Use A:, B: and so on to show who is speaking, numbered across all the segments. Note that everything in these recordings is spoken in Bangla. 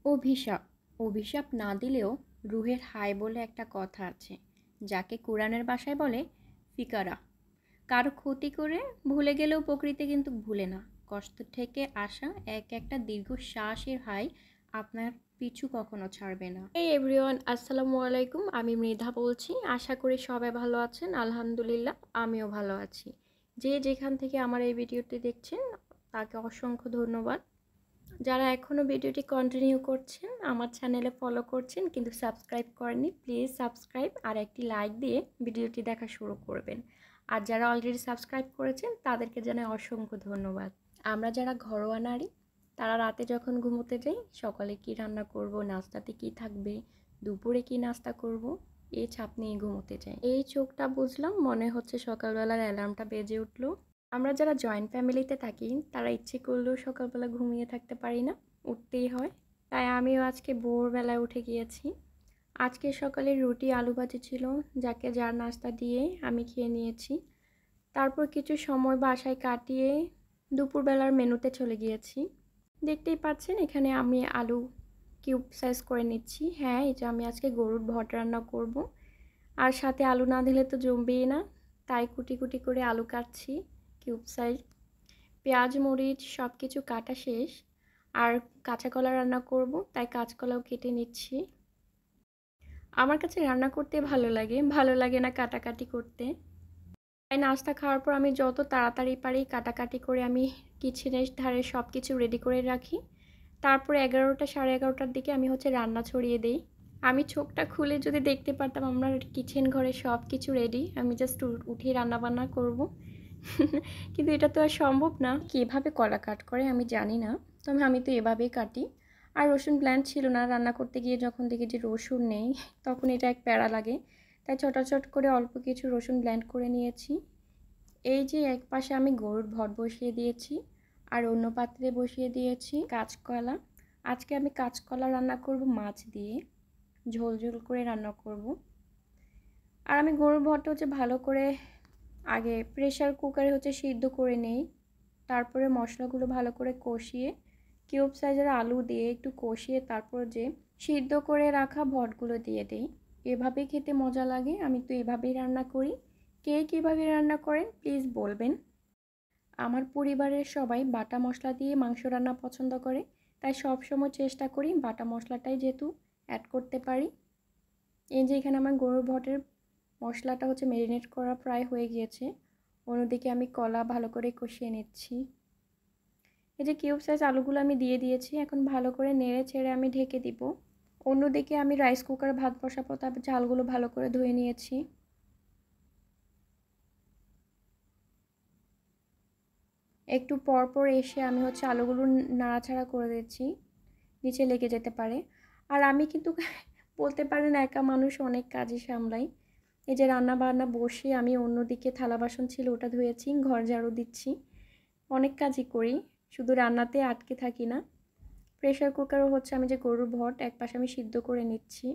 A: অভিশাপ অভিশাপ না দিলেও রুহের হাই বলে একটা কথা আছে, যাকে কোরআনের ভাষায় বলে ফিকারা। কারো ক্ষতি করে ভুলে গেলেও প্রকৃতি কিন্তু ভুলে না। কষ্ট থেকে আসা এক একটা দীর্ঘশ্বাসের হাই আপনার পিছু কখনো ছাড়বে না। এই এভরিওয়ান, আসসালামু আলাইকুম। আমি মৃধা বলছি। আশা করি সবাই ভালো আছেন। আলহামদুলিল্লাহ, আমিও ভালো আছি। যে যেখান থেকে আমার এই ভিডিওটি দেখছেন তাকে অসংখ্য ধন্যবাদ। যারা এখনও ভিডিওটি কন্টিনিউ করছেন, আমার চ্যানেলে ফলো করছেন কিন্তু সাবস্ক্রাইব করেননি, প্লিজ সাবস্ক্রাইব আর একটি লাইক দিয়ে ভিডিওটি দেখা শুরু করবেন। আর যারা অলরেডি সাবস্ক্রাইব করেছেন তাদেরকে জানাই অসংখ্য ধন্যবাদ। আমরা যারা ঘরোয়া নারী, তারা রাতে যখন ঘুমোতে যাই, সকালে কি রান্না করব, নাস্তাতে কি থাকবে, দুপুরে কি নাস্তা করব, এই ছাপ নিয়ে ঘুমোতে যাই। এই চোখটা বুঝলাম, মনে হচ্ছে সকালবেলার অ্যালার্মটা বেজে উঠলো। আমরা যারা জয়েন্ট ফ্যামিলিতে থাকি তারা ইচ্ছে করলেও সকালবেলা ঘুমিয়ে থাকতে পারি না, উঠতেই হয়। তাই আমিও আজকে ভোরবেলায় উঠে গিয়েছি। আজকে সকালে রুটি আলু ভাজি ছিল, যাকে যার নাস্তা দিয়ে আমি খেয়ে নিয়েছি। তারপর কিছু সময় বাসায় কাটিয়ে দুপুরবেলার মেনুতে চলে গিয়েছি। দেখতেই পাচ্ছেন এখানে আমি আলু কিউব সাইজ করে নিচ্ছি। হ্যাঁ, এটা আমি আজকে গরুর ভট রান্না করব। আর সাথে আলু না দিলে তো জমবেই না, তাই কুটি কুটি করে আলু কাটছি কিউব সাইজ। পেঁয়াজ মরিচ সব কিছু কাটা শেষ। আর কাঁচা কলা রান্না করব, তাই কাঁচকলাও কেটে নিচ্ছি। আমার কাছে রান্না করতে ভালো লাগে না কাটাকাটি করতে। তাই নাস্তা খাওয়ার পর আমি যত তাড়াতাড়ি পারি কাটাকাটি করে আমি কিচেনের ধারে সব কিছু রেডি করে রাখি। তারপরে 11টা 11:30টার দিকে আমি রান্না ছড়িয়ে দিই। আমি চোখটা খুলে যদি দেখতে পারতাম আমার কিচেন ঘরে সব কিছু রেডি, আমি জাস্ট উঠে রান্নাবান্না করব। কিন্তু এটা তো আর সম্ভব না। কীভাবে কলা কাট করে আমি জানি না, তবে আমি তো এভাবেই কাটি। আর রসুন ব্ল্যান্ড ছিল না, রান্না করতে গিয়ে যখন দেখি যে রসুন নেই, তখন এটা এক প্যারা লাগে। তাই চটাচট করে অল্প কিছু রসুন ব্ল্যান্ড করে নিয়েছি। এই যে এক পাশে আমি গরুর ভট বসিয়ে দিয়েছি, আর অন্য পাত্রে বসিয়ে দিয়েছি কাঁচকলা। আজকে আমি কাঁচকলা রান্না করব মাছ দিয়ে, ঝোল ঝোল করে রান্না করব। আর আমি গরুর ভটটা ভালো করে আগে প্রেশার কুকারে সিদ্ধ করে নেই। তারপরে মশলাগুলো ভালো করে কষিয়ে কিউব সাইজের আলু দিয়ে একটু কষিয়ে তারপর যে সিদ্ধ করে রাখা ভটগুলো দিয়ে দিই। এভাবেই খেতে মজা লাগে। আমি তো এভাবেই রান্না করি। কে কীভাবে রান্না করেন প্লিজ বলবেন। আমার পরিবারের সবাই বাটা মশলা দিয়ে মাংস রান্না পছন্দ করে, তাই সবসময় চেষ্টা করি বাটা মশলাটাই যেহেতু অ্যাড করতে পারি। এই যে এখানে আমার গরুর ভটের মশলাটা ম্যারিনেট করা প্রায় হয়ে গিয়েছে। অন্যদিকে আমি কলা ভালো করে কষিয়ে নিচ্ছি। এই যে কিউব সাইজ আলুগুলো আমি দিয়ে দিয়েছি, এখন ভালো করে নেড়ে ছেড়ে আমি ঢেকে দিব। অন্যদিকে আমি রাইস কুকারে ভাত বসাবো, তারপর চালগুলো ভালো করে ধুয়ে নিয়েছি। একটু পর পর এসে আমি আলুগুলো নাড়াচাড়া করে দিচ্ছি, নিচে লেগে যেতে পারে। আর আমি কিন্তু বলতে পারেন একা মানুষ, অনেক কাজই সামলাই। এই যে রান্না বান্না বসে আমি অন্যদিকে থালা বাসন ছিল ওটা ধুয়েছি, ঘর ঝাড়ু দিচ্ছি, অনেক কাজই করি, শুধু রান্নাতে আটকে থাকি না। প্রেশার কুকারও আমি যে গরুর ভট এক পাশে আমি সিদ্ধ করে নিচ্ছি,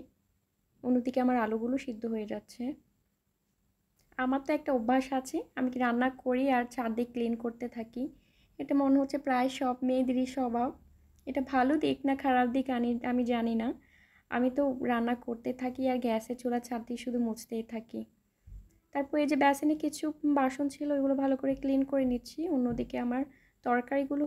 A: অন্যদিকে আমার আলুগুলো সিদ্ধ হয়ে যাচ্ছে। আমার তো একটা অভ্যাস আছে, আমি রান্না করি আর চারদিক ক্লিন করতে থাকি। এটা মনে হচ্ছে প্রায় সব মেয়েদেরই স্বভাব। এটা ভালো দিক না খারাপ দিক আমি জানি না। আমি তো রান্না করতে থাকি আর গ্যাসের চুলা চারদিক শুধু মুছতেই থাকি। তারপর এই যে বেসিনে কিছু বাসন ছিল, ওইগুলো ভালো করে ক্লিন করে নিচ্ছি। অন্যদিকে আমার তরকারিগুলো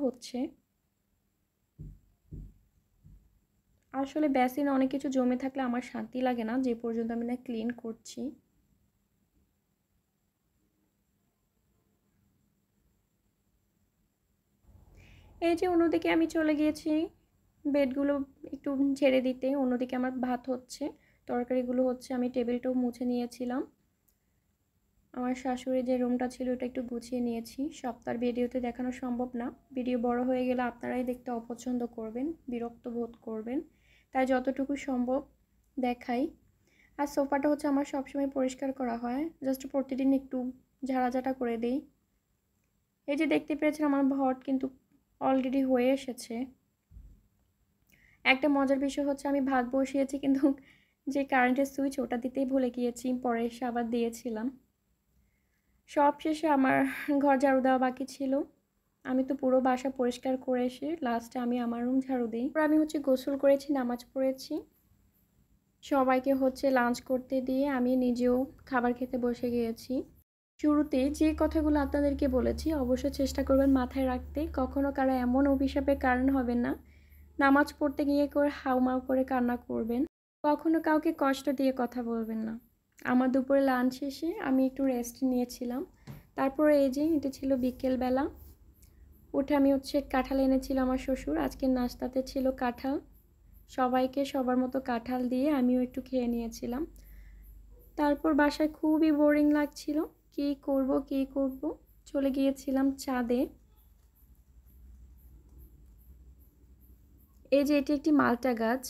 A: আসলে বেসিনে অনেক কিছু জমে থাকলে আমার শান্তি লাগে না, যে পর্যন্ত আমি না ক্লিন করছি। এই যে অন্যদিকে আমি চলে গিয়েছি বেডগুলো একটু ঝেড়ে দিতে। অন্যদিকে আমার ভাত হচ্ছে, তরকারিগুলো আমি টেবিলটাও মুছে নিয়েছিলাম। আমার শাশুড়ির যে রুমটা ছিল ওটা একটু গুছিয়ে নিয়েছি। সব তার ভিডিওতে দেখানো সম্ভব না, ভিডিও বড় হয়ে গেলে আপনারাই দেখতে অপছন্দ করবেন, বিরক্ত বোধ করবেন, তাই যতটুকু সম্ভব দেখাই। আর সোফাটা আমার সবসময় পরিষ্কার করা হয়, জাস্ট প্রতিদিন একটু ঝাড়াঝাটা করে দিই। এই যে দেখতে পেয়েছেন আমার ভট কিন্তু অলরেডি হয়ে এসেছে। একটা মজার বিষয় আমি ভাত বসিয়েছি কিন্তু যে কারেন্টের সুইচ ওটা দিতেই ভুলে গিয়েছি, পরে এসে আবার দিয়েছিলাম। সব শেষে আমার ঘর ঝাড়ু দেওয়া বাকি ছিল। আমি তো পুরো বাসা পরিষ্কার করে এসে লাস্টে আমি আমার রুম ঝাড়ু দিই। আমি গোসল করেছি, নামাজ পড়েছি, সবাইকে লাঞ্চ করতে দিয়ে আমি নিজেও খাবার খেতে বসে গিয়েছি। শুরুতে যে কথাগুলো আপনাদেরকে বলেছি অবশ্যই চেষ্টা করবেন মাথায় রাখতে। কখনো কারো এমন অভিশাপের কারণ হবেন না, নামাজ পড়তে গিয়ে করে হাউমাউ করে কান্না করবেন, কখনো কাউকে কষ্ট দিয়ে কথা বলবেন না। আমার দুপুরে লাঞ্চ শেষে আমি একটু রেস্ট নিয়েছিলাম। তারপরে এই যে এটা ছিল বিকেলবেলা, উঠে আমি কাঁঠাল এনেছিল আমার শ্বশুর, আজকের নাস্তাতে ছিল কাঁঠাল। সবাইকে সবার মতো কাঁঠাল দিয়ে আমিও একটু খেয়ে নিয়েছিলাম। তারপর বাসায় খুবই বোরিং লাগছিল, কি করব চলে গিয়েছিলাম ছাদে। এই যে এটি একটি মালটা গাছ,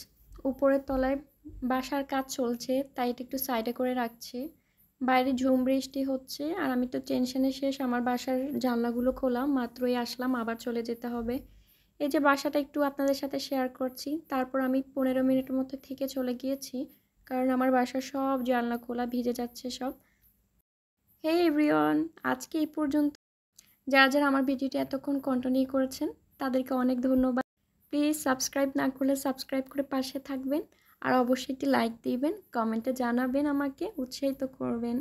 A: উপরের তলায় বাসার কাজ চলছে তাই এটা একটু সাইডে করে রাখছে। বাইরে ঝুম বৃষ্টি হচ্ছে আর আমি তো টেনশনে শেষ। আমার বাসার জানলাগুলো খোলা, মাত্রই আসলাম, আবার চলে যেতে হবে। এই যে বাসাটা একটু আপনাদের সাথে শেয়ার করছি। তারপর আমি 15 মিনিটের মধ্যে থেকে চলে গিয়েছি, কারণ আমার বাসার সব জানলা খোলা, ভিজে যাচ্ছে সব। হে এভরিওয়ান, আজকে এই পর্যন্ত। যারা যারা আমার ভিডিওটি এতক্ষণ কন্টিনিউ করেছেন তাদেরকে অনেক ধন্যবাদ। প্লিজ সাবস্ক্রাইব না করলে সাবস্ক্রাইব করে পাশে থাকবেন, আর অবশ্যই একটি লাইক দিবেন, কমেন্টে জানাবেন, আমাকে উৎসাহিত করবেন।